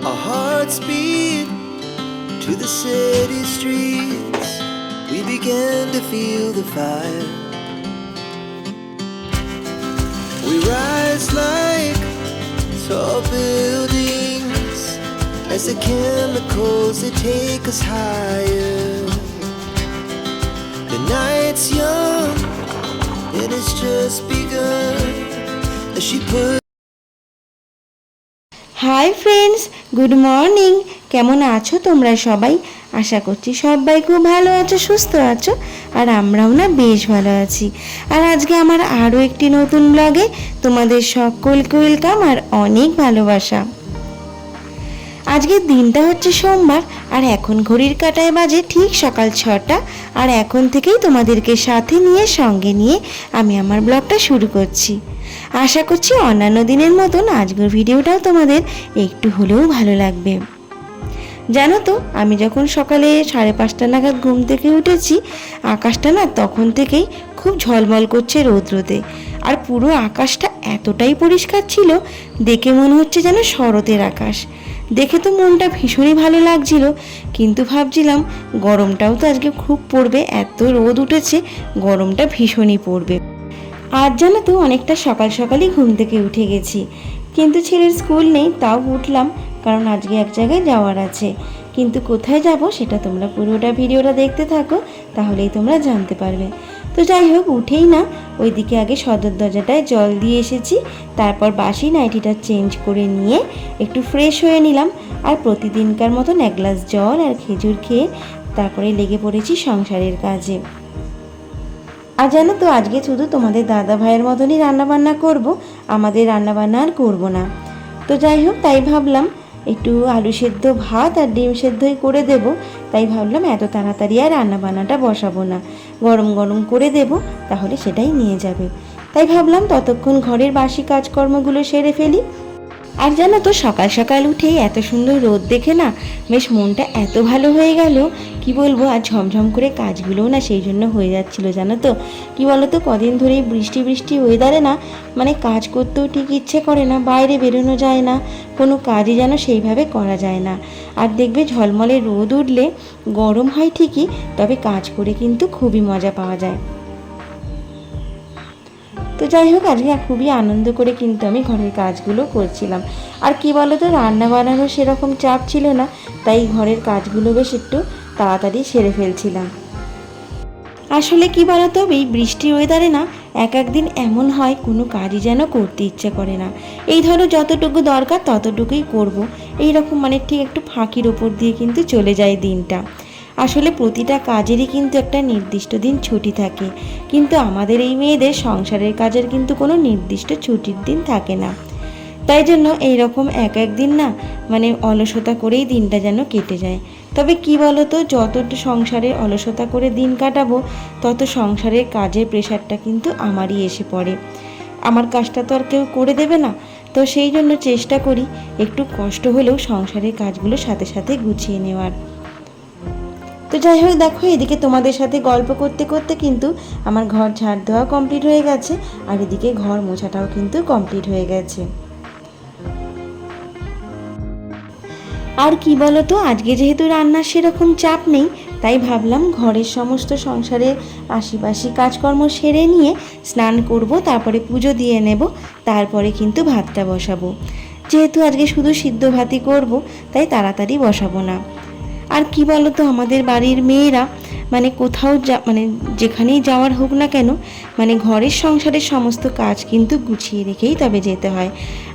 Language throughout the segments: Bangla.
Our hearts beat to the city streets. We began to feel the fire. We rise like tall buildings as the chemicals they take us higher. The night's young and it's just begun as she put. Hi friends, good morning. কেমন আছো তোমরা সবাই? আশা করছি সবাই খুব ভালো আছো, সুস্থ আছো, আর আমরাও না বেশ ভালো আছি। আর আজকে আমার আরও একটি নতুন ব্লগে তোমাদের সকলকে ওয়েলকাম আর অনেক ভালোবাসা। আজকের দিনটা হচ্ছে সোমবার, আর এখন ঘড়ির কাঁটায় বাজে ঠিক সকাল 6টা। আর এখন থেকেই তোমাদেরকে সাথে নিয়ে সঙ্গে নিয়ে আমি আমার ব্লগটা শুরু করছি। আশা করছি অন্যান্য দিনের মতন আজকের ভিডিওটাও তোমাদের একটু হলেও ভালো লাগবে। জানো তো, আমি যখন সকালে 5:30 নাগাদ ঘুম থেকে উঠেছি, আকাশটা না তখন থেকেই খুব ঝলমল করছে রৌদ্রতে। আর পুরো আকাশটা এতটাই পরিষ্কার ছিল, দেখে মনে হচ্ছে যেন শরতের আকাশ। দেখে তো মনটা ভীষণই ভালো লাগছিল, কিন্তু ভাবছিলাম গরমটাও তো আজকে খুব পড়বে, এত রোদ উঠেছে, গরমটা ভীষণই পড়বে। আজ জানো তো অনেকটা সকাল সকালই ঘুম থেকে উঠে গেছি, কিন্তু ছেলের স্কুল নেই, তাও উঠলাম, কারণ আজকে এক জায়গায় যাওয়ার আছে। কিন্তু কোথায় যাব সেটা তোমরা পুরোটা ভিডিওটা দেখতে থাকো, তাহলেই তোমরা জানতে পারবে। তো যাই হোক, উঠেই না ওইদিকে আগে সদর দরজাটায় জল দিয়ে এসেছি, তারপর বাসি নাইটিটা চেঞ্জ করে নিয়ে একটু ফ্রেশ হয়ে নিলাম। আর প্রতিদিনকার মতন 1 গ্লাস জল আর খেজুর খেয়ে তারপরে লেগে পড়েছি সংসারের কাজে। আর জানো তো, আজকে শুধু তোমাদের দাদা ভাইয়ের মতনই রান্নাবান্না করব, আমাদের রান্নাবান্না আর করবো না। তো যাই হোক, তাই ভাবলাম একটু আলু সেদ্ধ ভাত আর ডিম সেদ্ধই করে দেব। তাই ভাবলাম এত তাড়াতাড়ি আর রান্নাবান্নাটা বসাবো না, গরম গরম করে দেব, তাহলে সেটাই নিয়ে যাবে। তাই ভাবলাম ততক্ষণ ঘরের বাসি কাজকর্মগুলো সেরে ফেলি। আর জানো তো, সকাল সকাল উঠেই এত সুন্দর রোদ দেখে না বেশ মনটা এত ভালো হয়ে গেল, কি বলবো। আর ঝমঝম করে কাজগুলোও না সেই জন্য হয়ে যাচ্ছিল। জানো তো, কি বলো তো, কদিন ধরেই বৃষ্টি বৃষ্টি ওয়েদারে না মানে কাজ করতেও ঠিক ইচ্ছে করে না, বাইরে বেরোনো যায় না, কোনো কাজই যেন সেইভাবে করা যায় না। আর দেখবে ঝলমলে রোদ উঠলে গরম হয় ঠিকই, তবে কাজ করে কিন্তু খুবই মজা পাওয়া যায়। তো যাই হোক, আজকে খুবই আনন্দ করে কিন্তু আমি ঘরের কাজগুলো করছিলাম। আর কি বলো তো, রান্না বান্নারও সেরকম চাপ ছিল না, তাই ঘরের কাজগুলো বেশ একটু তাড়াতাড়ি সেরে ফেলছিলাম। আসলে কি বলো তো, এই বৃষ্টির ওয়েদারে না একদিন এমন হয় কোনো কাজই যেন করতে ইচ্ছে করে না। এই ধরো যতটুকু দরকার ততটুকুই করব, এইরকম মানে ঠিক একটু ফাঁকির ওপর দিয়ে কিন্তু চলে যায় দিনটা। আসলে প্রতিটা কাজেরই কিন্তু একটা নির্দিষ্ট দিন ছুটি থাকে, কিন্তু আমাদের এই মেয়েদের সংসারের কাজের কিন্তু কোনো নির্দিষ্ট ছুটির দিন থাকে না। তাই জন্য এইরকম একদিন না মানে অলসতা করেই দিনটা যেন কেটে যায়। তবে কি বলো তো, যত সংসারে অলসতা করে দিন কাটাবো, তত সংসারের কাজের প্রেশারটা কিন্তু আমারই এসে পড়ে। আমার কাজটা তো আর কেউ করে দেবে না, তো সেই জন্য চেষ্টা করি একটু কষ্ট হলেও সংসারের কাজগুলো সাথে সাথে গুছিয়ে নেওয়ার। তো যাই হোক, দেখো এদিকে তোমাদের সাথে গল্প করতে করতে কিন্তু আমার ঘর ঝাড় দেওয়া কমপ্লিট হয়ে গেছে, আর এদিকে ঘর মোছাটাও কিন্তু কমপ্লিট হয়ে গেছে। আর কি বলো তো, আজকে যেহেতু রান্নার সেরকম চাপ নেই, তাই ভাবলাম ঘরের সমস্ত সংসারের আশিপাশি কাজকর্ম সেরে নিয়ে স্নান করব, তারপরে পুজো দিয়ে নেব, তারপরে কিন্তু ভাতটা বসাবো। যেহেতু আজকে শুধু সিদ্ধ ভাতই করব, তাই তাড়াতাড়ি বসাবো না। আর কি বলো তো, আমাদের বাড়ির মেয়েরা মানে কোথাও মানে যেখানেই যাওয়ার হোক না কেন, মানে ঘরের সংসারের সমস্ত কাজ কিন্তু গুছিয়ে রেখেই তবে যেতে হয়।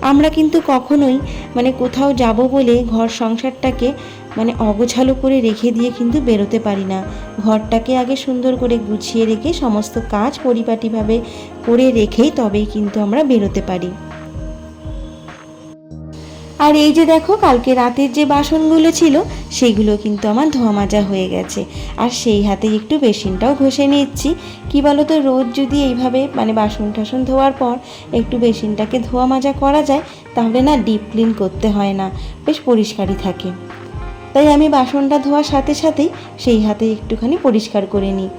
আমরা কিন্তু কখনোই মানে কোথাও যাব বলে ঘর সংসারটাকে মানে অগোছালো করে রেখে দিয়ে কিন্তু বেরোতে পারি না। ঘরটাকে আগে সুন্দর করে গুছিয়ে রেখে সমস্ত কাজ পরিপাটিভাবে করে রেখেই তবেই কিন্তু আমরা বেরোতে পারি। আর এই যে দেখো, কালকে রাতের যে বাসনগুলো ছিল সেগুলো কিন্তু আমার ধোয়া মাজা হয়ে গেছে, আর সেই হাতে একটু বেসিনটাও ঘষে নিচ্ছি। কি বলো তো, রোজ যদি এইভাবে মানে বাসন টাসন ধোয়ার পর একটু বেসিনটাকে ধোয়া মাজা করা যায়, তাহলে না ডিপ ক্লিন করতে হয় না, বেশ পরিষ্কারই থাকে। তাই আমি বাসনটা ধোয়ার সাথে সাথেই সেই হাতে একটুখানি পরিষ্কার করে নিই।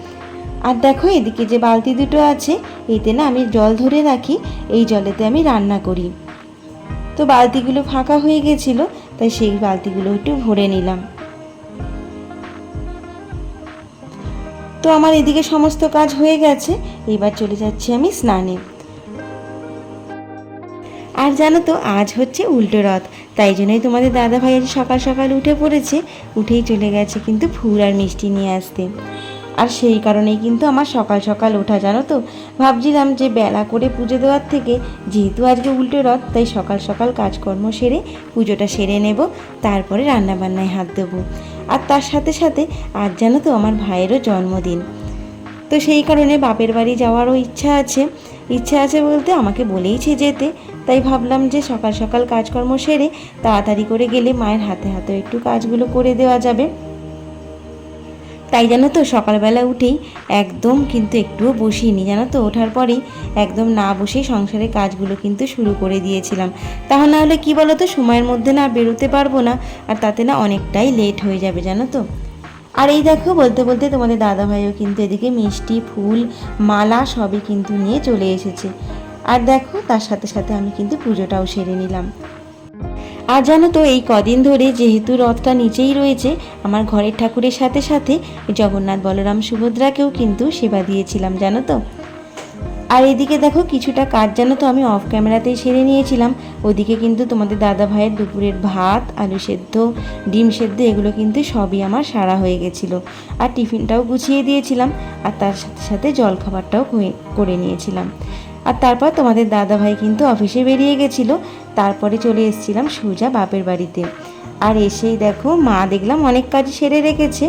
আর দেখো এদিকে যে বালতি দুটো আছে, এতে না আমি জল ধরে রাখি, এই জলেতে আমি রান্না করি। তো বালতিগুলো ফাঁকা হয়ে গেছিলো, তাই সেই বালতিগুলো একটু ভরে নিলাম। তো আমার এদিকে সমস্ত কাজ হয়ে গেছে, এবার চলে যাচ্ছি আমি স্নানে। আর জানো তো আজ হচ্ছে উল্টো রথ, তাই জন্যই তোমাদের দাদাভাই আজ সকাল সকাল উঠে পড়েছে, উঠেই চলে গেছে কিন্তু ফুল আর মিষ্টি নিয়ে আসতে। আর সেই কারণেই কিন্তু আমার সকাল সকাল ওঠা, জানো তো। ভাবছিলাম যে বেলা করে পুজো দেওয়ার থেকে, যেহেতু আজকে উল্টো রথ, তাই সকাল সকাল কাজকর্ম সেরে পুজোটা সেরে নেব, তারপরে রান্নাবান্নায় হাত দেবো। আর তার সাথে সাথে আজ জানো তো আমার ভাইয়েরও জন্মদিন, তো সেই কারণে বাপের বাড়ি যাওয়ারও ইচ্ছা আছে বলতে আমাকে বলেইছে যেতে। তাই ভাবলাম যে সকাল সকাল কাজকর্ম সেরে তাড়াতাড়ি করে গেলে মায়ের হাতে হাতে একটু কাজগুলো করে দেওয়া যাবে। তাই জানো তো সকালবেলা উঠেই একদম কিন্তু একটুও বসিনি, জানো তো। ওঠার পরেই একদম না বসেই সংসারের কাজগুলো কিন্তু শুরু করে দিয়েছিলাম। তাহলে না হলে কী বলো তো, সময়ের মধ্যে না বেরোতে পারবো না, আর তাতে না অনেকটাই লেট হয়ে যাবে, জানো তো। আর এই দেখো বলতে বলতে তোমাদের দাদাভাইও কিন্তু এদিকে মিষ্টি, ফুল, মালা সবই কিন্তু নিয়ে চলে এসেছে। আর দেখো তার সাথে সাথে আমি কিন্তু পুজোটাও সেরে নিলাম। আর জানো তো এই কদিন ধরে যেহেতু রথটা নিচেই রয়েছে, আমার ঘরের ঠাকুরের সাথে সাথে জগন্নাথ, বলরাম, সুভদ্রাকেও কিন্তু সেবা দিয়েছিলাম, জানো তো। আর এদিকে দেখো কিছুটা কাজ জানো তো আমি অফ ক্যামেরাতেই সেরে নিয়েছিলাম। ওদিকে কিন্তু তোমাদের দাদা ভাইয়ের দুপুরের ভাত, আলু সেদ্ধ, ডিম সেদ্ধ এগুলো কিন্তু সবই আমার সারা হয়ে গেছিলো। আর টিফিনটাও গুছিয়ে দিয়েছিলাম, আর তার সাথে সাথে জলখাবারটাও করে নিয়েছিলাম। আর তারপর তোমাদের দাদা ভাই কিন্তু অফিসে বেরিয়ে গেছিলো, তারপরে চলে এসেছিলাম সোজা বাপের বাড়িতে। আর এসেই দেখো মা দেখলাম অনেক কাজ সেরে রেখেছে,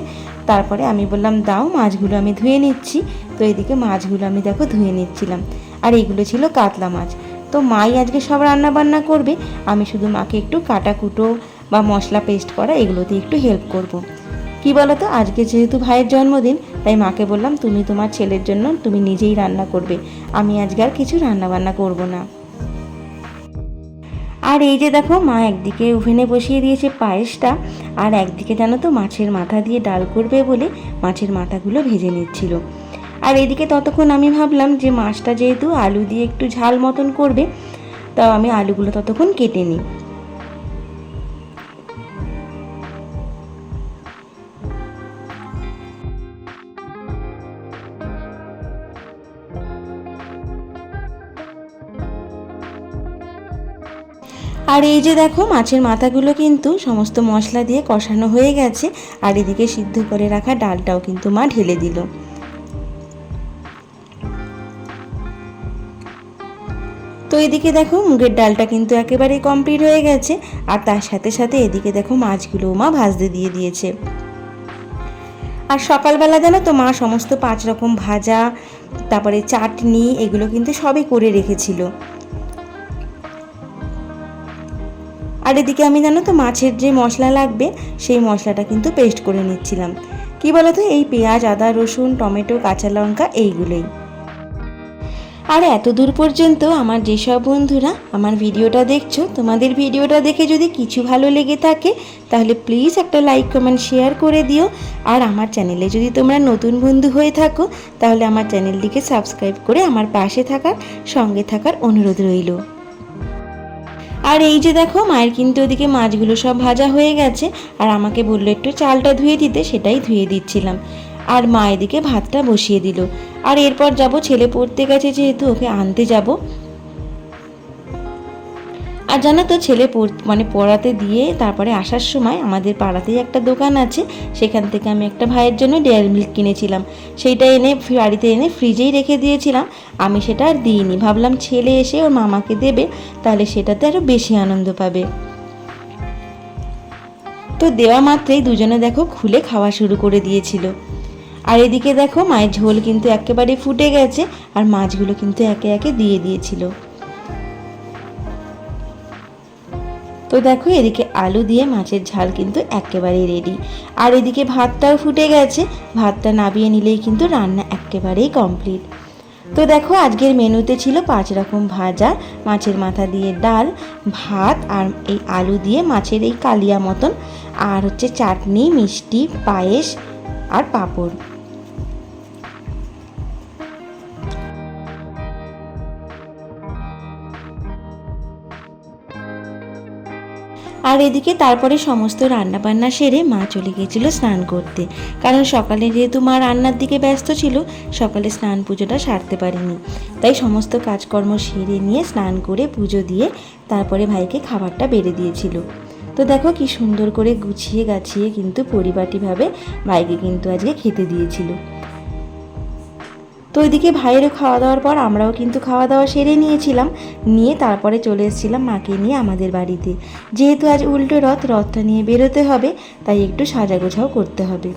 তারপরে আমি বললাম দাও মাছগুলো আমি ধুয়ে নিচ্ছি। তো এদিকে মাছগুলো আমি দেখো ধুয়ে নিচ্ছিলাম, আর এইগুলো ছিল কাতলা মাছ। তো মাই আজকে সব রান্না বান্না করবে, আমি শুধু মাকে একটু কাটাকুটো বা মশলা পেস্ট করা এগুলোতে একটু হেল্প করব। কি বলো তো, আজকে যেহেতু ভাইয়ের জন্মদিন, তাই মাকে বললাম তুমি তোমার ছেলের জন্য তুমি নিজেই রান্না করবে, আমি আজকে আর কিছু রান্না বান্না করব না। আর এই যে দেখো মা একদিকে ওভেনে বসিয়ে দিয়েছে পায়েসটা, আর একদিকে জানো তো মাছের মাথা দিয়ে ডাল করবে বলে মাছের মাথাগুলো ভেজে নিচ্ছিল। আর এদিকে ততক্ষণ আমি ভাবলাম যে মাছটা যেহেতু আলু দিয়ে একটু ঝাল মতন করবে, তাও আমি আলুগুলো ততক্ষণ কেটে নিই। আর এই যে দেখো মাছের মাথাগুলো কিন্তু সমস্ত মশলা দিয়ে কষানো হয়ে গেছে, আর এদিকে সিদ্ধ করে রাখা ডালটাও কিন্তু মা ঢেলে দিল। তো এদিকে দেখো মুগের ডালটা কিন্তু একেবারেই কমপ্লিট হয়ে গেছে, আর তার সাথে সাথে এদিকে দেখো মাছগুলো মা ভাজতে দিয়ে দিয়েছে। আর সকালবেলা জানো তো মা সমস্ত 5 রকম ভাজা, তারপরে চাটনি এগুলো কিন্তু সবই করে রেখেছিল। আর এদিকে আমি জানো তো মাছের যে মশলা লাগবে সেই মশলাটা কিন্তু পেস্ট করে নিচ্ছিলাম। কি বলো তো, এই পেঁয়াজ, আদা, রসুন, টমেটো, কাঁচা লঙ্কা এইগুলোই। আর এত দূর পর্যন্ত আমার যেসব বন্ধুরা আমার ভিডিওটা দেখছো, তোমাদের ভিডিওটা দেখে যদি কিছু ভালো লেগে থাকে তাহলে প্লিজ একটা লাইক, কমেন্ট, শেয়ার করে দিও। আর আমার চ্যানেলে যদি তোমরা নতুন বন্ধু হয়ে থাকো তাহলে আমার চ্যানেলটিকে সাবস্ক্রাইব করে আমার পাশে থাকার, সঙ্গে থাকার অনুরোধ রইল। আর এই যে দেখো মায়ের কিন্তু ওদিকে মাছগুলো সব ভাজা হয়ে গেছে, আর আমাকে বললো একটু চালটা ধুয়ে দিতে, সেটাই ধুয়ে দিচ্ছিলাম। আর মা এদিকে ভাতটা বসিয়ে দিল। আর এরপর যাব, ছেলে পড়তে গেছে যেহেতু ওকে আনতে যাব। আর জানো তো ছেলে পড়াতে দিয়ে তারপরে আসার সময় আমাদের পাড়াতেই একটা দোকান আছে, সেখান থেকে আমি একটা ভাইয়ের জন্য ডেয়ারি মিল্ক কিনেছিলাম। সেইটা এনে বাড়িতে এনে ফ্রিজেই রেখে দিয়েছিলাম, আমি সেটা আর দিইনি, ভাবলাম ছেলে এসে ওর মামাকে দেবে, তাহলে সেটাতে আরও বেশি আনন্দ পাবে। তো দেওয়া মাত্রই দুজনে দেখো খুলে খাওয়া শুরু করে দিয়েছিল। আর এদিকে দেখো মায়ের ঝোল কিন্তু একেবারে ফুটে গেছে, আর মাছগুলো কিন্তু একে একে দিয়ে দিয়েছিল। তো দেখো এদিকে আলু দিয়ে মাছের ঝাল কিন্তু একেবারেই রেডি। আর এদিকে ভাতটাও ফুটে গেছে, ভাতটা নাবিয়ে নিলেই কিন্তু রান্না একেবারেই কমপ্লিট। তো দেখো আজকের মেনুতে ছিল 5 রকম ভাজা, মাছের মাথা দিয়ে ডাল, ভাত, আর এই আলু দিয়ে মাছের এই কালিয়া মতন, আর হচ্ছে চাটনি, মিষ্টি, পায়েস আর পাঁপড়। আর এদিকে তারপরে সমস্ত রান্না বান্না সেরে মা চলে গিয়েছিল স্নান করতে, কারণ সকালে যেহেতু মা রান্নার দিকে ব্যস্ত ছিল, সকালে স্নান পুজোটা সারতে পারিনি। তাই সমস্ত কাজকর্ম সেরে নিয়ে স্নান করে পুজো দিয়ে তারপরে ভাইকে খাবারটা বেড়ে দিয়েছিল। তো দেখো কি সুন্দর করে গুছিয়ে গাছিয়ে কিন্তু পরিপাটিভাবে ভাইকে কিন্তু আজকে খেতে দিয়েছিল। তো ওইদিকে ভাইয়েরও খাওয়া দাওয়ার পর আমরাও কিন্তু খাওয়া দাওয়া সেরে নিয়েছিলাম, নিয়ে তারপরে চলে এসেছিলাম মাকে নিয়ে আমাদের বাড়িতে। যেহেতু আজ উল্টো রথটা নিয়ে বেরোতে হবে, তাই একটু সাজাগোছাও করতে হবে।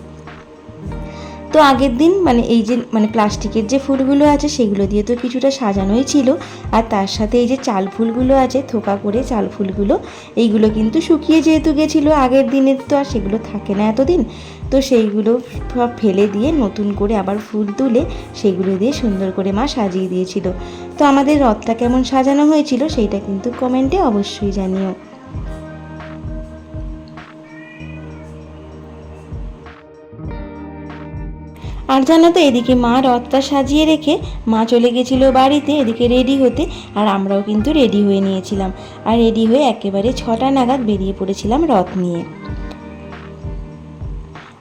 তো আগের দিন এই যে প্লাস্টিকের যে ফুলগুলো আছে সেগুলো দিয়ে তো কিছুটা সাজানোই ছিল, আর তার সাথে এই যে চাল ফুলগুলো আছে থোকা করে চাল ফুলগুলো, এইগুলো কিন্তু শুকিয়ে যেহেতু গেছিলো আগের দিনের, তো আর সেগুলো থাকে না এতদিন, তো সেইগুলো সব ফেলে দিয়ে নতুন করে আবার ফুল তুলে সেইগুলো দিয়ে সুন্দর করে মা সাজিয়ে দিয়েছিল। তো আমাদের রথটা কেমন সাজানো হয়েছিল সেইটা কিন্তু কমেন্টে অবশ্যই জানিও। আর জানো তো এদিকে মা রথটা সাজিয়ে রেখে মা চলে গেছিলো বাড়িতে এদিকে রেডি হতে, আর আমরাও কিন্তু রেডি হয়ে নিয়েছিলাম। আর রেডি হয়ে একেবারে 6টা নাগাদ বেরিয়ে পড়েছিলাম রথ নিয়ে।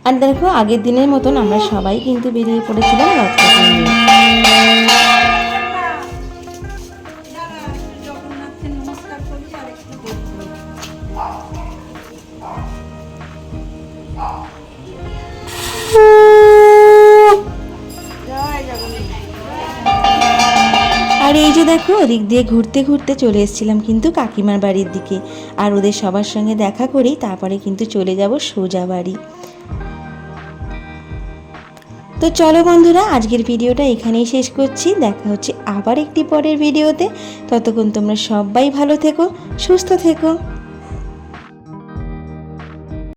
আর দেখো আগের দিনের মতন আমরা সবাই কিন্তু বেরিয়ে পড়েছিলাম রথটাকে নিয়ে। আর এই যে দেখো ওদিক দিয়ে ঘুরতে ঘুরতে চলে এসেছিলাম কিন্তু কাকিমার বাড়ির দিকে, আর ওদের সবার সঙ্গে দেখা করেই তারপরে কিন্তু চলে যাব সোজা বাড়ি। তো চলো বন্ধুরা, আজকের ভিডিওটা এখানেই শেষ করছি। দেখা হচ্ছে আবার একটি পরের ভিডিওতে। ততক্ষণ তোমরা সবাই ভালো থেকো, সুস্থ থেকো।